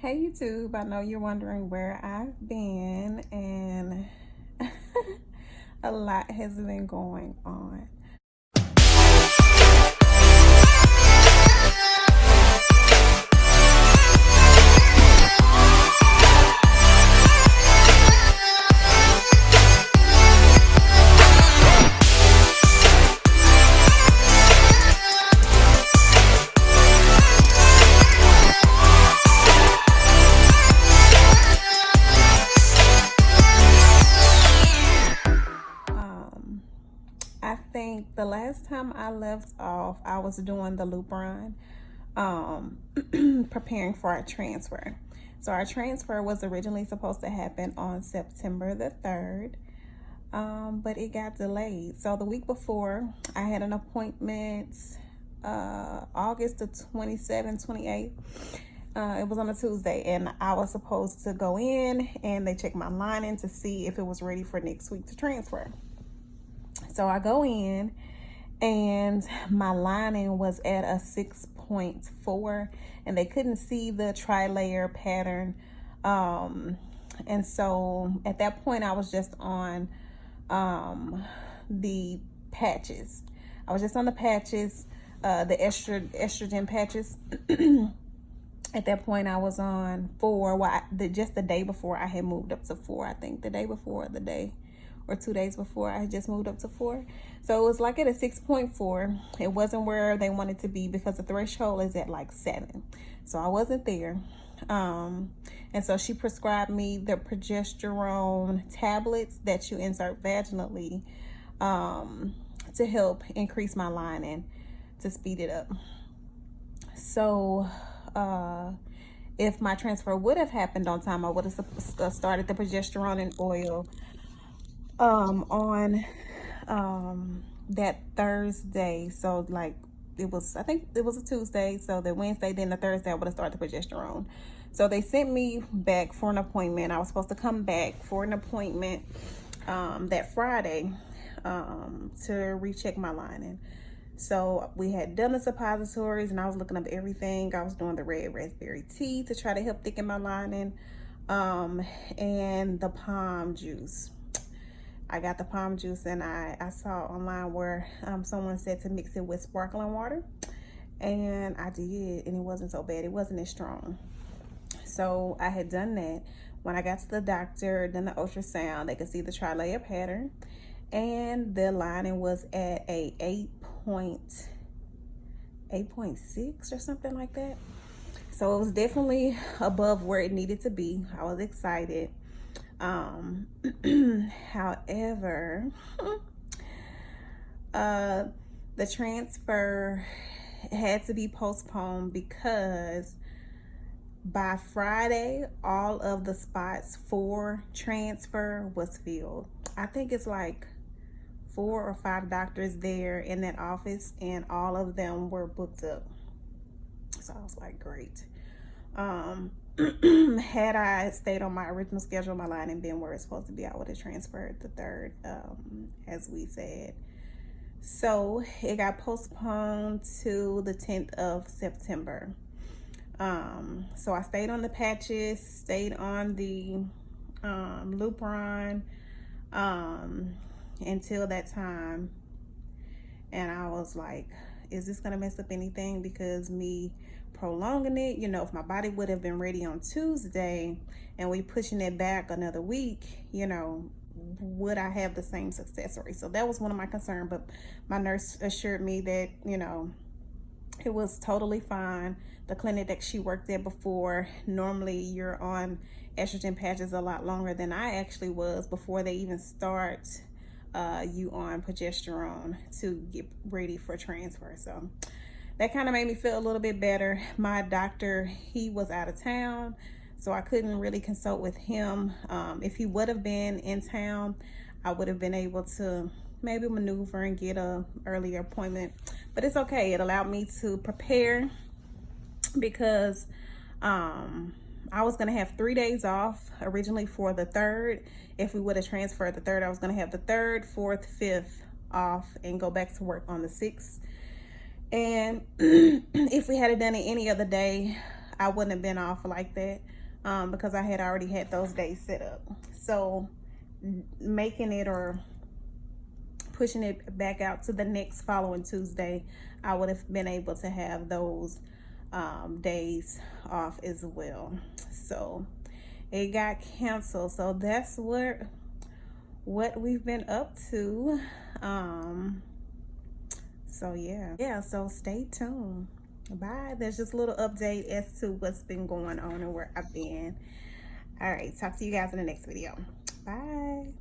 Hey YouTube, I know you're wondering where I've been, and a lot has been going on. I think the last time I left off, I was doing the loop run, preparing for our transfer. So our transfer was originally supposed to happen on September the 3rd, but it got delayed. So the week before, I had an appointment, August the 27th, 28th. It was on a Tuesday, and I was supposed to go in and they checked my lining to see if it was ready for next week to transfer. So I go in and my lining was at a 6.4 and they couldn't see the tri-layer pattern. And so at that point I was just on the patches. I was just on the patches, the estrogen patches. At that point I was on 4. Well, just the day before I had moved up to 4. I think the day before, the day or 2 days before, I just moved up to 4. So it was like at a 6.4. It wasn't where they wanted to be because the threshold is at like 7. So I wasn't there. And so she prescribed me the progesterone tablets that you insert vaginally to help increase my lining, to speed it up. So if my transfer would have happened on time, I would have started the progesterone and oil on that Thursday. So like I think it was a Tuesday, so the Wednesday, then the Thursday I would have started the progesterone. So they sent me back for an appointment. I was supposed to come back for an appointment that Friday to recheck my lining. So we had done the suppositories and I was looking up everything. I was doing the red raspberry tea to try to help thicken my lining, and the palm juice. I got the palm juice, and I saw online where someone said to mix it with sparkling water, and I did, and it wasn't so bad. It wasn't as strong. So I had done that. When I got to the doctor, done the ultrasound, they could see the tri-layer pattern, and the lining was at a 8.6 or something like that. So it was definitely above where it needed to be. I was excited. However, the transfer had to be postponed because by Friday, all of the spots for transfer was filled. I think it's like 4 or 5 doctors there in that office, and all of them were booked up. So I was like, great. Had I stayed on my original schedule, my lining been where it's supposed to be, I would have transferred the 3rd, as we said. So it got postponed to the 10th of September. So I stayed on the patches, stayed on the Lupron until that time. And I was like, is this gonna mess up anything? Because me prolonging it, if my body would have been ready on Tuesday and we pushing it back another week, would I have the same success rate? So that was one of my concerns, but my nurse assured me that, it was totally fine. The clinic that she worked at before, normally you're on estrogen patches a lot longer than I actually was before they even start you on progesterone to get ready for transfer. So that kind of made me feel a little bit better. My doctor, he was out of town, so I couldn't really consult with him. If he would have been in town, I would have been able to maybe maneuver and get a earlier appointment, but it's okay. It allowed me to prepare because I was gonna have 3 days off originally for the 3rd. If we would have transferred the 3rd, I was gonna have the 3rd, 4th, 5th off and go back to work on the 6th. And if we had done it any other day, I wouldn't have been off like that, because I had already had those days set up. So making it or pushing it back out to the next following Tuesday, I would have been able to have those days off as well. So it got canceled. So that's what we've been up to. So yeah, so stay tuned. Bye. There's just a little update as to what's been going on and where I've been. All right, talk to you guys in the next video. Bye.